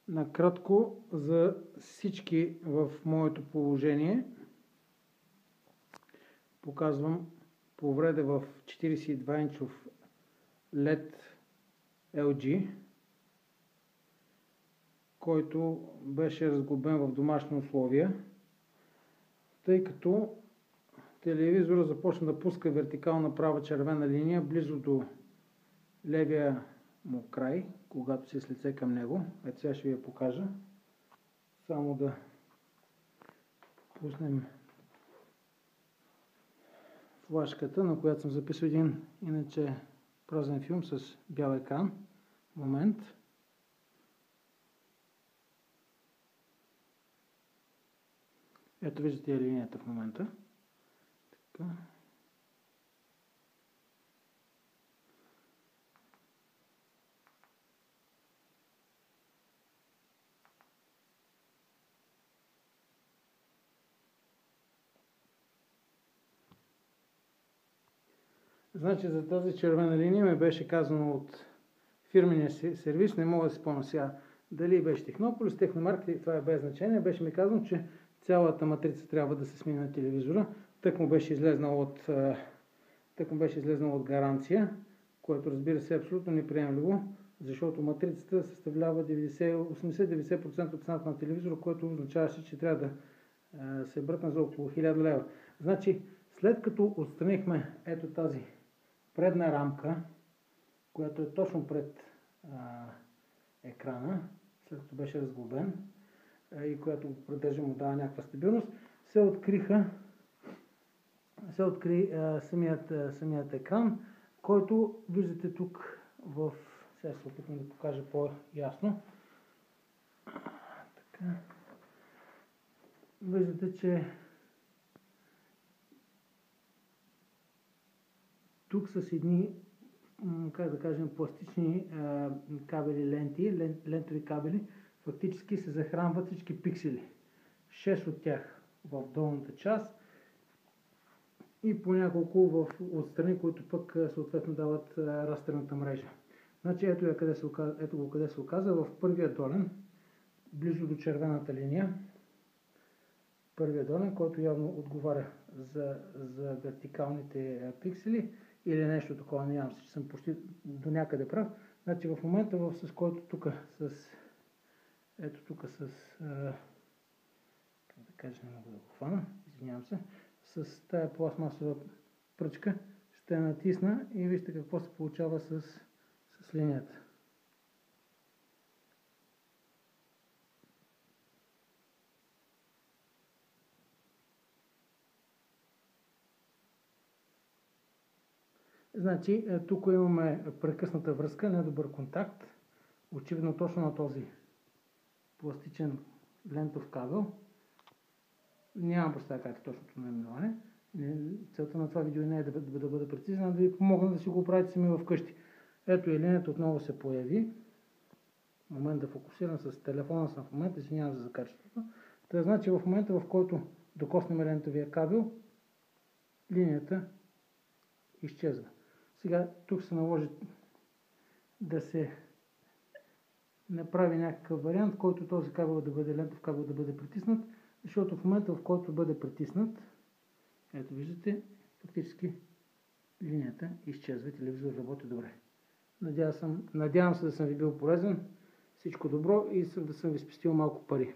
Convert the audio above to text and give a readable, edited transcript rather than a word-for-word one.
Накратко за всички в моето положение показвам повреда в 42-инчов LED LG, който беше разглобен в домашни условия, тъй като телевизора започна да пуска вертикална права червена линия близо до левия му край, когато си с лице към него. Ето сега ще ви я покажа. Само да пуснем флашката, на която съм записал един иначе празен филм с бял екран. Момент. Ето виждате линията в момента. Така. Значи за тази червена линия ми беше казано от фирмения сервис, не мога да си спомня сега дали беше Технополис, Техномаркет, това е без значение, беше ми казано, че цялата матрица трябва да се смени на телевизора. Тък му беше излезнал от гаранция, което разбира се е абсолютно неприемливо, защото матрицата съставлява 80-90% от цената на телевизора, което означаваше, че трябва да се бръкна за около 1000 лева. Значи, след като отстранихме ето тази предна рамка, която е точно пред екрана, след като беше разглобен и която го поддържа, му дава някаква стабилност, се откри самият екран, който виждате тук сега се опитам да покажа по-ясно. Виждате, че тук с едни, как да кажем, пластични кабели, лентови кабели, фактически се захранват всички пиксели. 6 от тях в долната част и по няколко отстрани, които пък съответно дават растерната мрежа. Значи ето го къде се оказа, в първия долен, близо до червената линия. Първия долен, който явно отговаря за вертикалните пиксели или нещо такова, нямам се, че съм почти до някъде прав. Значи в момента, с който тук как да кажа, не мога да го хвана, извинявам се, с тая пластмасова пръчка ще натисна и вижте какво се получава с линията. Значи, тук имаме прекъсната връзка, недобър контакт. Очевидно точно на този пластичен лентов кабел. Нямам представа как е точното наименование. Целта на това видео не е да бъда прецизен, а да ви помогна да си го правите сами вкъщи. Ето и линията отново се появи. Момент да фокусирам с телефона съм в момента, извинявам се за качеството. Това значи в момента, в който докоснем лентовия кабел, линията изчезва. Сега тук се наложи да се направи някакъв вариант, в който този лентов кабел да бъде притиснат, защото в момента, в който бъде притиснат, ето виждате, фактически линията изчезва, телевизор работи добре. Надявам се да съм ви бил полезен. Всичко добро и да съм ви спестил малко пари.